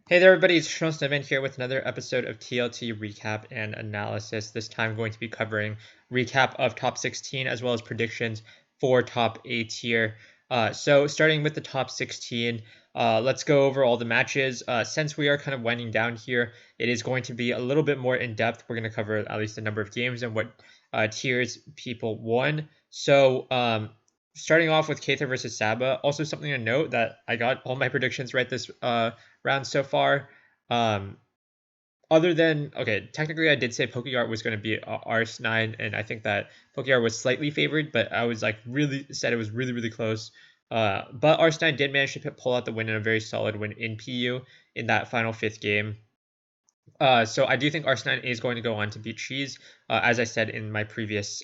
Hey there, everybody. It's Sean Snowman here with another episode of TLT Recap and Analysis. This time, going to be covering recap of top 16 as well as predictions for top A tier. So, starting with the top 16, let's go over all the matches. Since we are kind of winding down here, it is going to be a little bit more in depth. We're going to cover at least the number of games and what tiers people won. So, starting off with Katha versus Saba. Also, something to note that I got all my predictions right this rounds so far. Um, other than okay, technically I did say Pokeyart was going to be RS9, and I think that Pokeyart was slightly favored, but I was like really said it was really close. But RS9 did manage to pull out the win in a very solid win in PU in that final fifth game. So I do think RS9 is going to go on to beat Cheese, as I said in my previous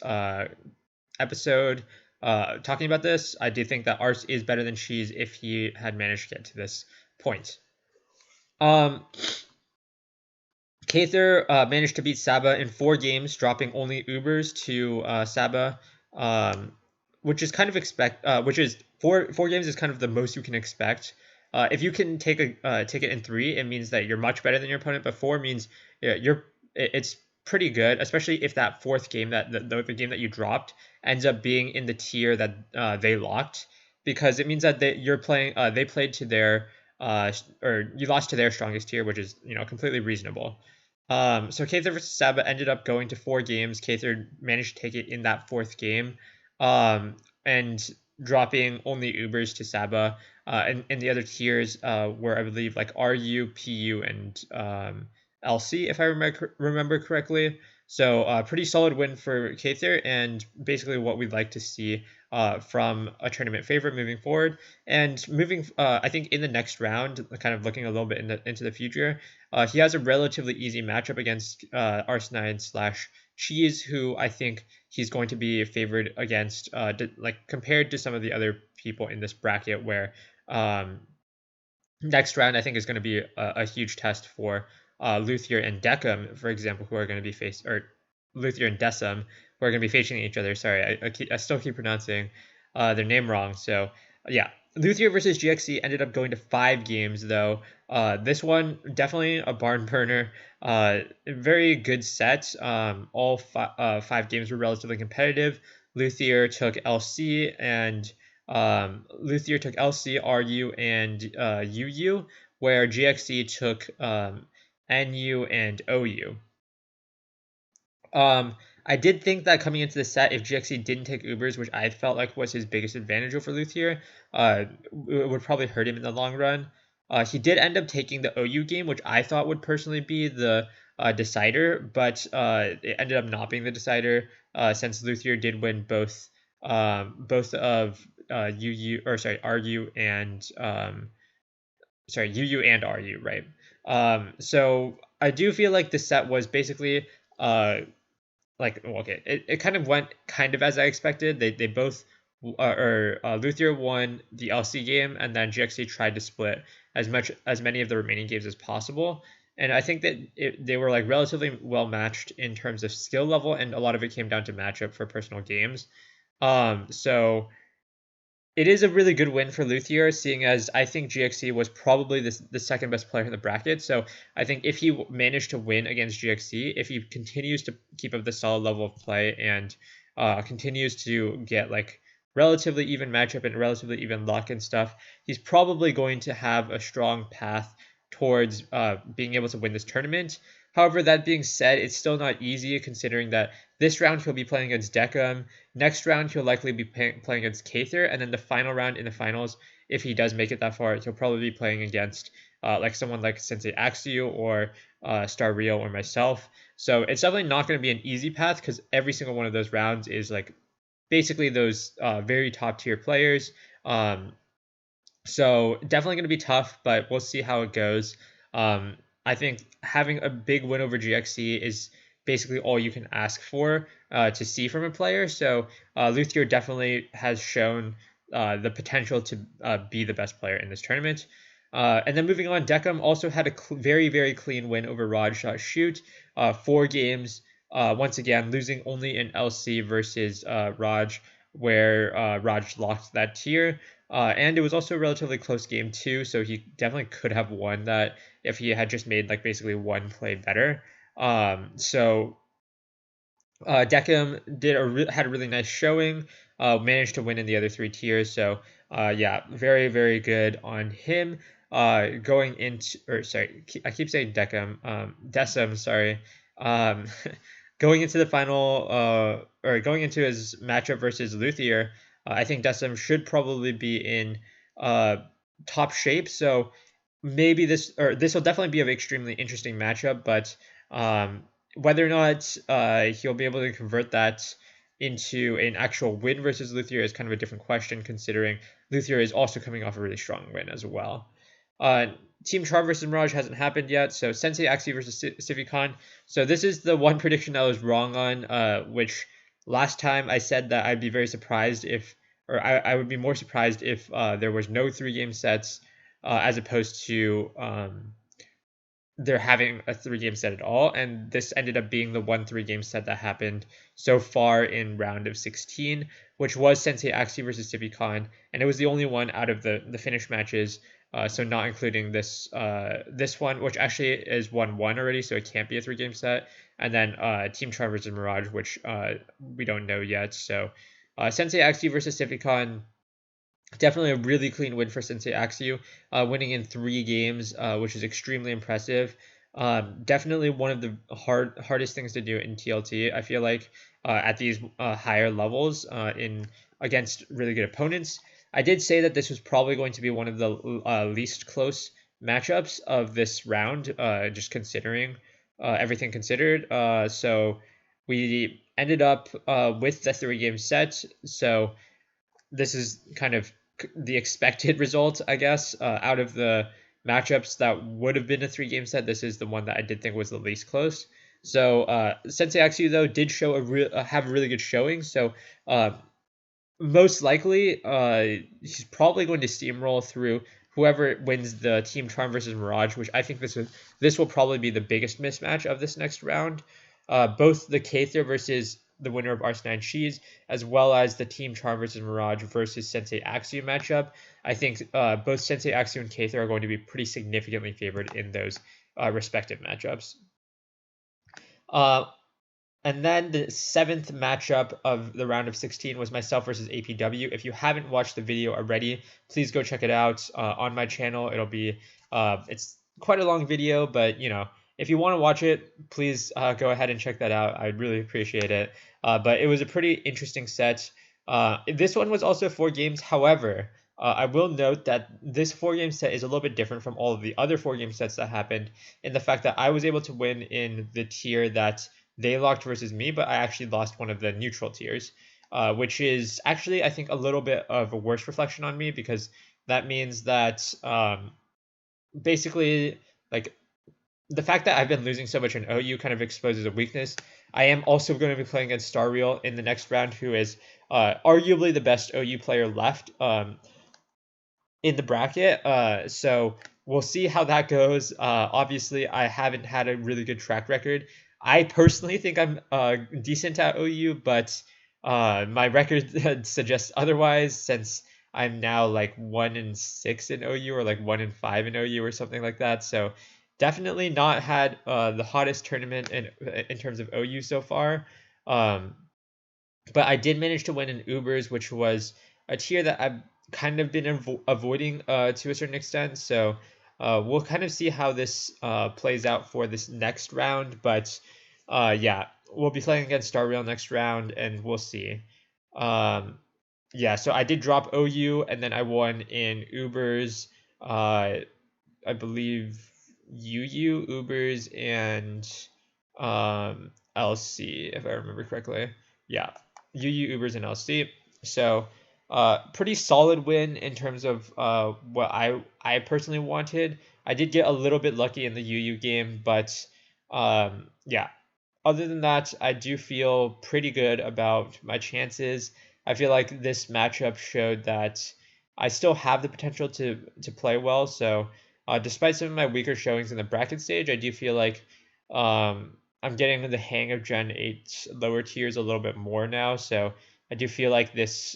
episode talking about this. I do think that Ars is better than Cheese if he had managed to get to this point. Um, Kather managed to beat Saba in 4 games, dropping only Ubers to Saba, um, which is kind of which is four games is kind of the most you can expect. If you can take it in 3, it means that you're much better than your opponent. But 4 means it's pretty good, especially if that fourth game the game that you dropped ends up being in the tier that they locked, because it means that they played to their or you lost to their strongest tier, which is completely reasonable. So Kather versus Saba ended up going to 4 games. Kather managed to take it in that fourth game, and dropping only Ubers to Saba. And the other tiers were, I believe, like RU, PU, and LC, if I remember correctly. So pretty solid win for Kather, and basically what we'd like to see from a tournament favorite moving forward. And I think in the next round, kind of looking a little bit into the future, he has a relatively easy matchup against Arsenine slash Cheese, who I think he's going to be favored against, like compared to some of the other people in this bracket, where next round I think is going to be a huge test for Luthier and Decim, for example, who are going to be faced, or Luthier and Decim, who are going to be facing each other. Sorry, I still keep pronouncing their name wrong. So yeah, Luthier versus GXC ended up going to 5 games though. This one definitely a barn burner. Very good set. All 5 games were relatively competitive. Luthier took LC and Luthier took LC, RU, and UU, where GXC took NU and OU. I did think that coming into the set, if GXC didn't take Ubers, which I felt like was his biggest advantage over Luthier, it would probably hurt him in the long run. He did end up taking the OU game, which I thought would personally be the decider, but it ended up not being the decider, since Luthier did win both of RU and UU and RU, right? So I do feel like the set was basically okay, it kind of went kind of as I expected. They both Luthier won the LC game, and then GXC tried to split as many of the remaining games as possible. And I think that they were like relatively well matched in terms of skill level, and a lot of it came down to matchup for personal games. So it is a really good win for Luthier, seeing as I think GXC was probably the second best player in the bracket. So I think if he managed to win against GXC, if he continues to keep up the solid level of play and continues to get like relatively even matchup and relatively even luck and stuff, he's probably going to have a strong path towards being able to win this tournament. However, that being said, it's still not easy, considering that this round he'll be playing against Decim. Next round, he'll likely be playing against Kather, and then the final round in the finals, if he does make it that far, he'll probably be playing against like someone like Sensei Axio or Star Rio or myself. So it's definitely not going to be an easy path, because every single one of those rounds is like basically those very top tier players. So definitely going to be tough, but we'll see how it goes. I think having a big win over GXC is basically all you can ask for to see from a player. So Luthier definitely has shown the potential to be the best player in this tournament. And then moving on, Decim also had a very clean win over Raj Shot Shoot. 4 games, once again losing only in LC versus Raj, where Raj locked that tier. And it was also a relatively close game too, so he definitely could have won that if he had just made like basically one play better. So Deckham had a really nice showing. Managed to win in the other three tiers. So yeah, very very good on him. Going into or sorry, I keep saying Deckham. Decim, sorry. Um, going into the final or going into his matchup versus Luthier, I think Decim should probably be in uh, top shape. So maybe this will definitely be an extremely interesting matchup, but um, whether or not he'll be able to convert that into an actual win versus Luthier is kind of a different question, considering Luthier is also coming off a really strong win as well. Uh, Team Char versus Mirage hasn't happened yet, so Sensei Axie versus Civicon. So this is the one prediction I was wrong on, which last time I said that I'd be very surprised if, or I would be more surprised if there was no 3 game sets as opposed to they're having a 3 game set at all. And this ended up being the one 3 game set that happened so far in round of 16, which was Sensei Axie versus Civicon. And it was the only one out of the finish matches. So not including this one, which actually is 1-1 already, so it can't be a 3 game set. And then Team Char versus Mirage, which we don't know yet. So Sensei Axie versus Civicon, definitely a really clean win for Sensei Axu, winning in 3 games, which is extremely impressive. Definitely one of the hardest things to do in TLT. I feel like at these higher levels in against really good opponents. I did say that this was probably going to be one of the least close matchups of this round, just considering everything considered. So we ended up with the 3 game set. So this is kind of the expected result, I guess, out of the matchups that would have been a 3 game set. This is the one that I did think was the least close. So Sensei Axu though did show have a really good showing. So uh, most likely, he's probably going to steamroll through whoever wins the Team Charm versus Mirage, which I think this will probably be the biggest mismatch of this next round. Both the Kather versus the winner of Arsenine Cheese, as well as the Team Charm versus Mirage versus Sensei Axu matchup. I think both Sensei Axu and Kather are going to be pretty significantly favored in those respective matchups. Uh, and then the 7th matchup of the round of 16 was myself versus APW. If you haven't watched the video already, please go check it out on my channel. It'll be it's quite a long video, but if you want to watch it, please go ahead and check that out. I'd really appreciate it. But it was a pretty interesting set. This one was also 4 games. However, I will note that this 4 game set is a little bit different from all of the other 4 game sets that happened in the fact that I was able to win in the tier that they locked versus me, but I actually lost one of the neutral tiers, which is actually, I think, a little bit of a worse reflection on me because that means that basically, like, the fact that I've been losing so much in OU kind of exposes a weakness. I am also going to be playing against Star Real in the next round, who is arguably the best OU player left. In the bracket. So we'll see how that goes. Obviously, I haven't had a really good track record. I personally think I'm decent at OU, but my record suggests otherwise since I'm now like 1-6 in OU or like 1-5 in OU or something like that. So definitely not had the hottest tournament in terms of OU so far. Um, but I did manage to win in Ubers, which was a tier that I've kind of been avoiding to a certain extent. So we'll kind of see how this plays out for this next round. But yeah, we'll be playing against Star Rail next round, and we'll see. Um, yeah, so I did drop OU, and then I won in Ubers. I believe UU, Ubers, and LC, if I remember correctly. Yeah, UU, Ubers, and LC. So, pretty solid win in terms of what I personally wanted. I did get a little bit lucky in the UU game, but yeah, other than that, I do feel pretty good about my chances. I feel like this matchup showed that I still have the potential to play well. So, despite some of my weaker showings in the bracket stage, I do feel like I'm getting the hang of Gen 8 lower tiers a little bit more now. So, I do feel like this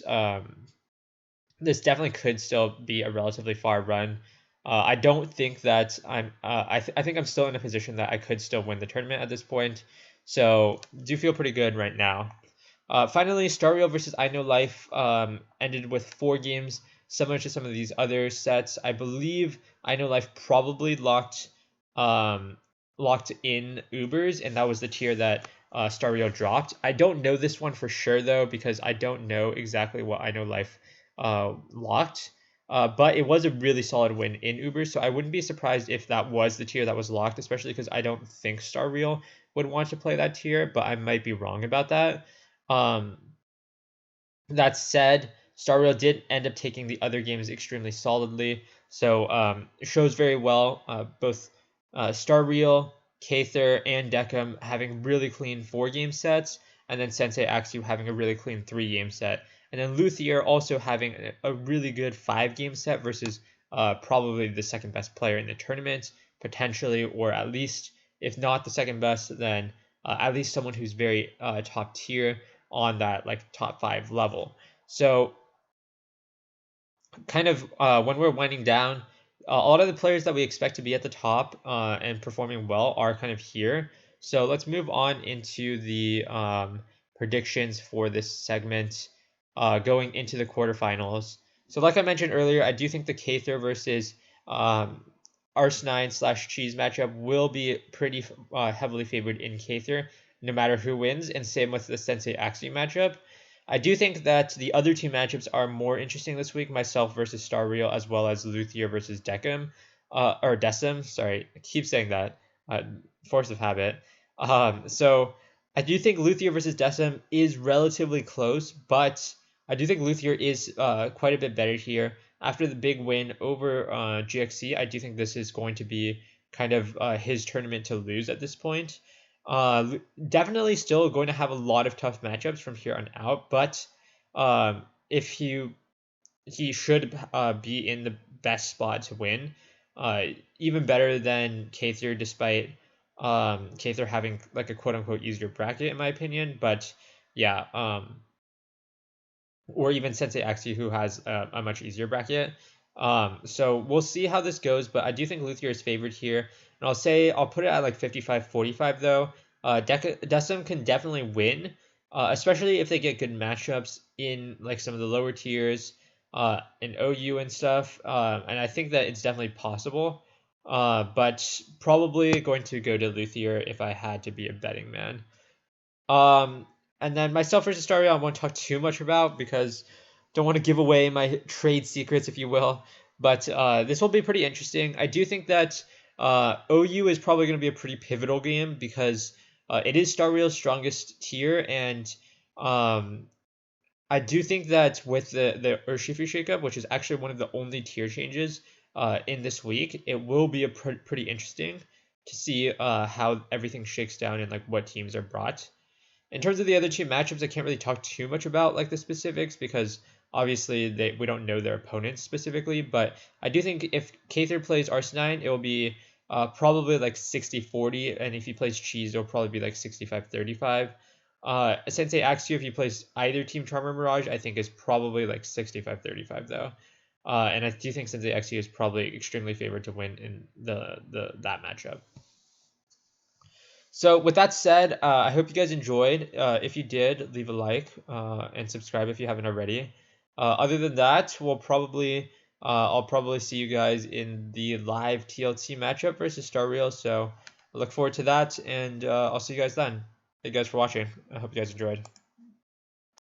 this definitely could still be a relatively far run. I don't think that I'm. I think I'm still in a position that I could still win the tournament at this point. So do feel pretty good right now. Finally, Star Rail versus I Know Life ended with 4 games, similar to some of these other sets. I believe I Know Life probably um, locked in Ubers, and that was the tier that Star Rail dropped. I don't know this one for sure though, because I don't know exactly what I Know Life locked. But it was a really solid win in Uber, so I wouldn't be surprised if that was the tier that was locked, especially because I don't think Star Rail would want to play that tier, but I might be wrong about that. Um, that said, Star Rail did end up taking the other games extremely solidly, so it shows very well. Both Star Rail, Kather, and Deckham having really clean 4 game sets, and then Sensei Axu having a really clean 3 game set, and then Luthier also having a really good 5 game set versus probably the second best player in the tournament, potentially, or at least, if not the second best, then at least someone who's very top tier on that like top 5 level. So kind of when we're winding down, a lot of the players that we expect to be at the top and performing well are kind of here. So let's move on into the predictions for this segment going into the quarterfinals. So like I mentioned earlier, I do think the Kather versus um, Arsenine slash Cheese matchup will be pretty heavily favored in Kather, no matter who wins, and same with the Sensei Axie matchup. I do think that the other 2 matchups are more interesting this week, myself versus Star Real, as well as Luthier versus Decim, or Decim, sorry, I keep saying that, uh, force of habit. So I do think Luthier versus Decim is relatively close, but I do think Luthier is quite a bit better here. After the big win over GXC, I do think this is going to be kind of his tournament to lose at this point. Definitely still going to have a lot of tough matchups from here on out, but if he should be in the best spot to win, uh, even better than Kather, despite Kather having like a quote unquote easier bracket in my opinion. But yeah, or even Sensei Axie, who has a much easier bracket. So we'll see how this goes, but I do think Luthier is favored here. And I'll put it at like 55-45 though. Decim can definitely win, especially if they get good matchups in like some of the lower tiers, in OU and stuff. And I think that it's definitely possible. But probably going to go to Luthier if I had to be a betting man. Um, and then myself versus Stario, I won't talk too much about because don't want to give away my trade secrets, if you will. But this will be pretty interesting. I do think that OU is probably going to be a pretty pivotal game because it is Star Real's strongest tier, and um, I do think that with the Urshifu shakeup, which is actually one of the only tier changes in this week, it will be a pretty interesting to see how everything shakes down and like what teams are brought. In terms of the other 2 matchups, I can't really talk too much about like the specifics because obviously we don't know their opponents specifically. But I do think if Kather plays Arsenine, it will be probably like 60-40, and if he plays Cheese, it'll probably be like 65-35. Sensei Axio, if he plays either Team Charmer Mirage, I think is probably like 65-35 though. And I do think Sensei Axio is probably extremely favored to win in the that matchup. So with that said, I hope you guys enjoyed. If you did, leave a like and subscribe if you haven't already. Other than that, I'll probably see you guys in the live TLT matchup versus Star Real. So I look forward to that, and I'll see you guys then. Thank you guys for watching. I hope you guys enjoyed.